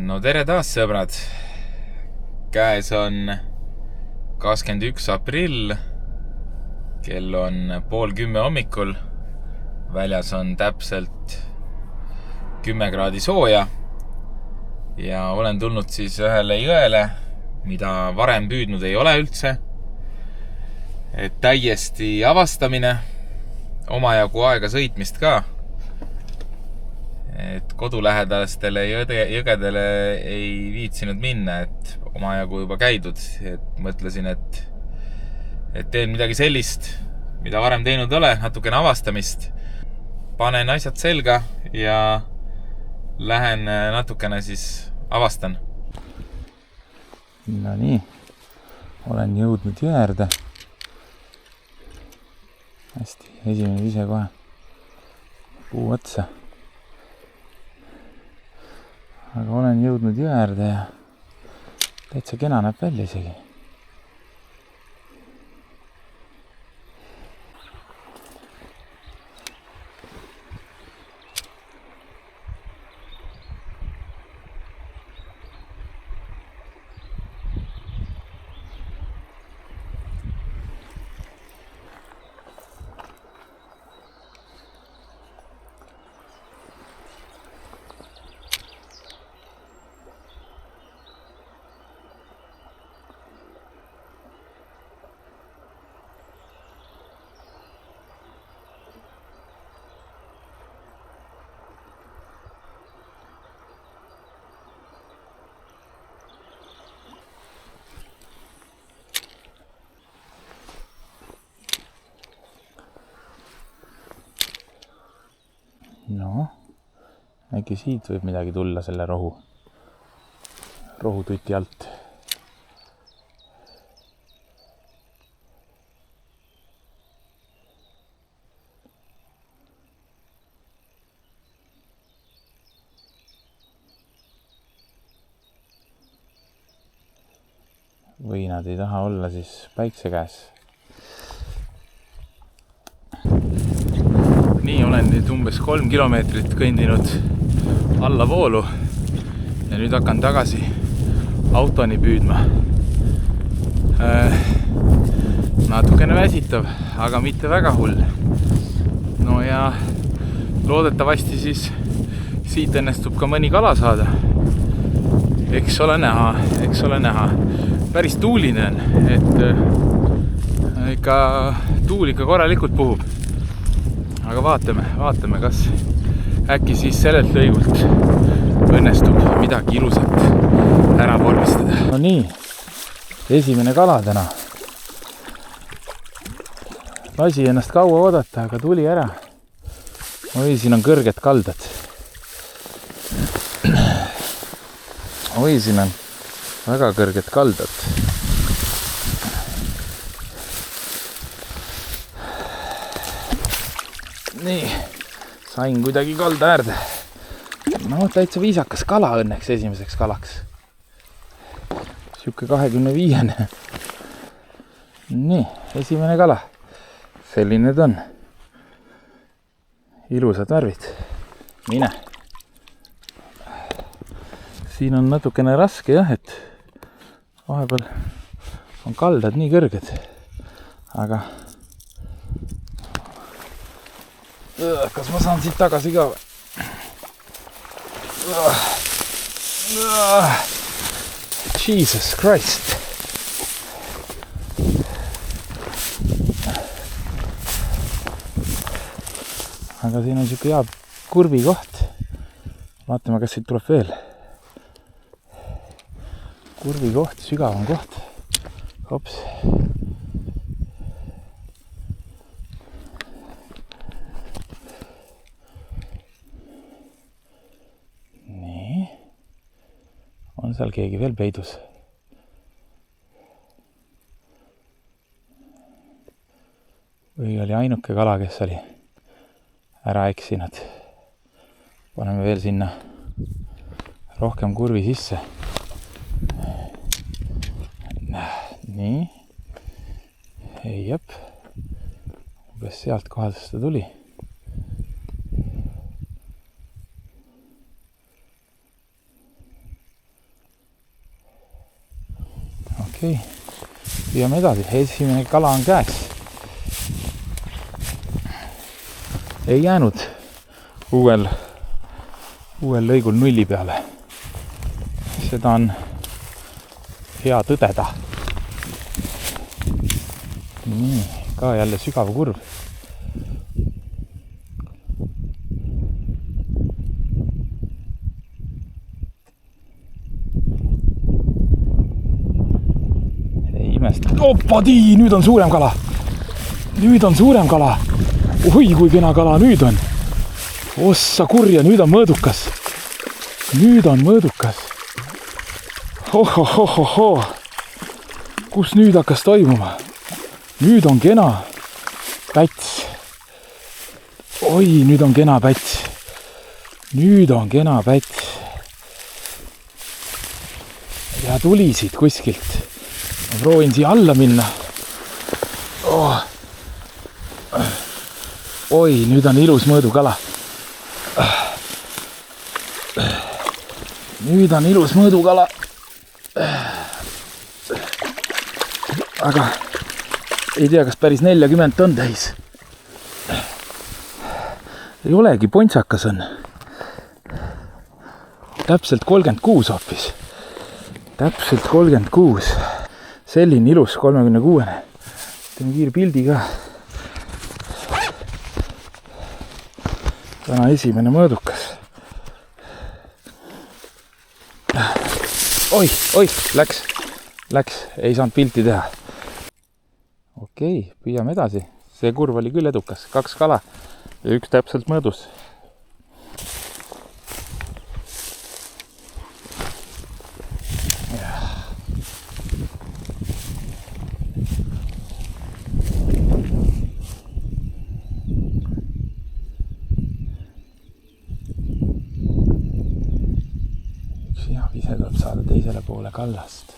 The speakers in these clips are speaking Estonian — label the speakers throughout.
Speaker 1: No tere taas, sõbrad! Käes on 21. aprill. Kell on 9:30 hommikul. Väljas on täpselt 10 kraadi sooja. Ja olen tulnud siis ühele jõele, mida varem püüdnud ei ole üldse. Et täiesti avastamine. Omajagu aega sõitmist ka. Et kodulähedastele jõgedele ei viitsinud minna, et omajagu juba käidud. Et mõtlesin, et teen midagi sellist, mida varem teinud ole, natukene avastamist. Panen asjad selga ja lähen natukene siis avastan.
Speaker 2: No nii, olen jõudnud jõe äärde. Hästi, esimene vise kohe puu otsa. Aga olen jõudnud jõe äärde ja täitsa kena näeb välja isegi. No, äkki siit võib midagi tulla selle rohututi alt. Või nad ei taha olla siis päikse käes. Nii, olen nüüd umbes 3 kilomeetrit kõndinud alla voolu ja nüüd hakkan tagasi autoni püüdma. Natukene väsitav, aga mitte väga hull. No ja loodetavasti siis siit õnnestub ka mõni kala saada. Eks ole näha. Päris tuuline on, et ikka tuul ikka korralikult puhub. Aga vaatame, kas äkki siis sellelt lõigult õnnestub midagi ilusat ära vormistada. No nii, esimene kala täna. Lasi ennast kaua oodata, aga tuli ära. Oi, siin on kõrged kaldad. Oi, siin on väga kõrged kaldad. Nii, sain kuidagi kalda äärde. No, täitsa viisakas kala õnneks esimeseks kalaks. Siuke 25. Nii, esimene kala. Selline ta on. Ilusad värvid. Mine. Siin on natukene raske jah, et vahepeal on kaldad nii kõrged. Aga kas ma saan siit tagasi ka? Jesus Christ. Aga siin on siuke hea kurvi koht. Vaatame, kas siit tuleb veel. Kurvi koht, sügavam koht. Hops. On seal keegi veel peidus. Või oli ainuke kala, kes oli ära eksinud. Paneme veel sinna rohkem kurvi sisse. Nii. Ei, jep. Umbes sealt kohast ta tuli. Okei. Püüame edasi. Esimene kala on käes. Ei jäänud uuel lõigul nulli peale. Seda on hea tõdeda. Nii, ka jälle sügav kurv. Ei imesta. Opadii, nüüd on suurem kala. Oi, kui kena kala nüüd on. Ossa kurja, nüüd on mõõdukas. Ohohohoho. Kus nüüd hakkas toimuma? Nüüd on kena päts. Oi, nüüd on kena päts. Ja tulisid kuskilt. Ma proovin siia alla minna. Oi, nüüd on ilus mõõdukala. Aga ei tea, kas päris 40 on täis. Ei olegi, pontsakas on. Täpselt 36 hoopis. Täpselt 36. Selline ilus 36. Teeme kiire pildi ka. Täna esimene mõõdukas. Oi, läks. Ei saanud pilti teha. Okei, püüame edasi. See kurv oli küll edukas. 2 kala ja 1 täpselt mõõdus. Ja ise tuleb saada teisele poole kallast.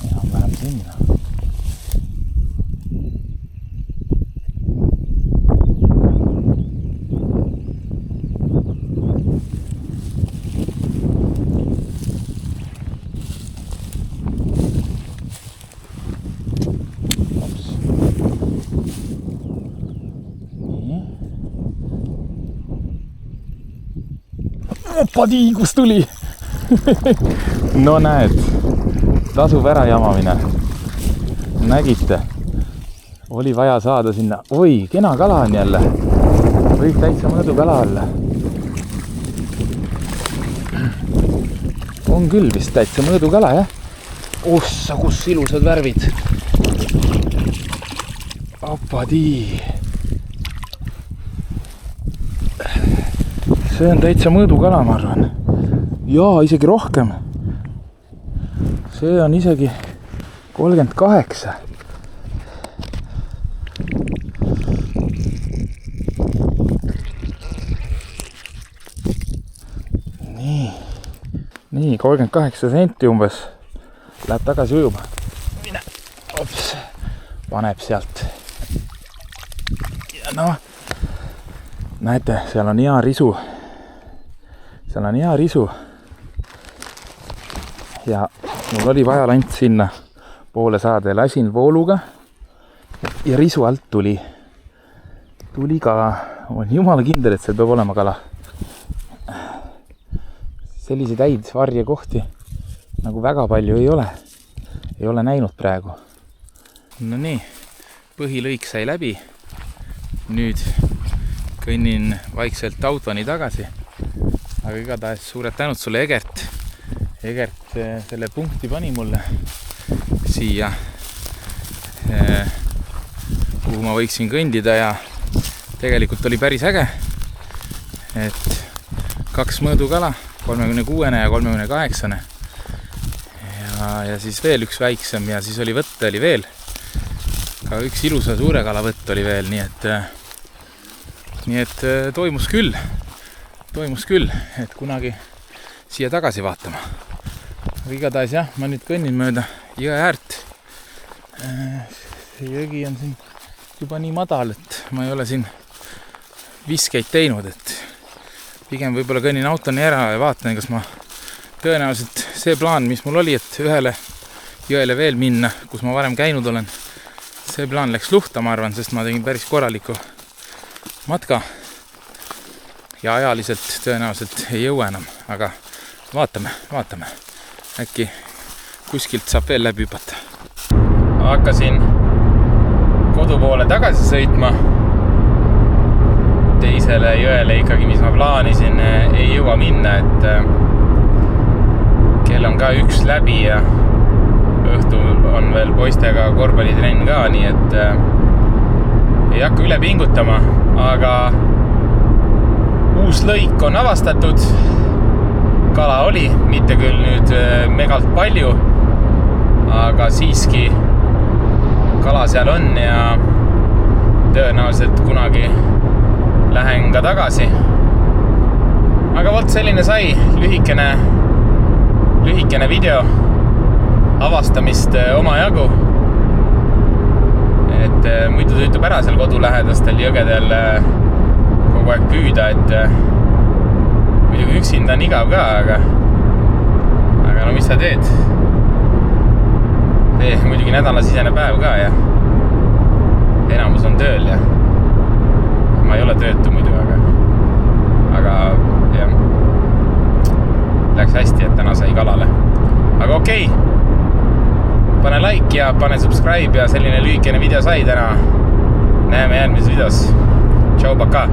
Speaker 2: Enam-vähem sinna. Opadii, kus tuli? No näed, tasub ära jamamine. Nägite, oli vaja saada sinna. Oi, kena kala on jälle. Võib täitsa mõõdukala olla. On küll vist täitsa mõõdukala, jah? Ossa, kus ilusad värvid. Opadii. See on täitsa mõõdukala, ma arvan. Jaa, isegi rohkem. See on isegi 38. Nii, 38 senti umbes. Läheb tagasi ujuma. Mine. Ops. Paneb sealt. Ja noh. Näete, seal on hea risu. Ja mul oli vaja lant sinna poole saada ja lasin vooluga ja risu alt tuli ka. On jumala kindel, et seal peab olema kala. Selliseid häid varjekohti nagu väga palju ei ole näinud praegu. No nii, põhilõik sai läbi. Nüüd kõnnin vaikselt autoni tagasi. Aga igatahes suured tänud sulle, Egert. Egert selle punkti pani mulle siia, kuhu ma võiksin kõndida ja tegelikult oli päris äge, et 2 mõõdukala, 36 ja 38 ja siis veel 1 väiksem ja siis oli võtte oli veel, ka 1 ilusa suure kala võtt oli veel, nii et toimus küll, et kunagi siia tagasi vaatama. Aga igatahes jah, ma nüüd kõnnin mööda jõe äärt. See jõgi on siin juba nii madal, et ma ei ole siin viskeid teinud, et pigem võib-olla kõnnin autoni ära ja vaatan, kas ma tõenäoliselt see plaan, mis mul oli, et ühele jõele veel minna, kus ma varem käinud olen, see plaan läks luhta, ma arvan, sest ma tegin päris korraliku matka ja ajaliselt tõenäoliselt ei jõua enam, aga vaatame. Äkki kuskilt saab veel läbi hüpata. Hakkasin kodu poole tagasi sõitma. Teisele jõele ikkagi, mis ma plaanisin, ei jõua minna, et kell on ka 1 läbi ja õhtul on veel poistega korvpallitrenn ka, nii et ei hakka üle pingutama, aga uus lõik on avastatud. Kala oli, mitte küll nüüd megalt palju, aga siiski kala seal on ja tõenäoliselt kunagi lähen ka tagasi. Aga vot selline sai lühikene video avastamist omajagu. Et muidu tüütab ära seal kodulähedastel jõgedel kogu aeg püüda, et muidugi üksinda on igav ka, aga no mis sa teed? Muidugi nädalasisene päev ka ja enamus on tööl ja ma ei ole töötu muidu, aga jah, läks hästi, et täna sai kalale. Aga okei, pane like ja pane subscribe ja selline lühikene video sai täna. Näeme järgmises videos. Tšau, paka!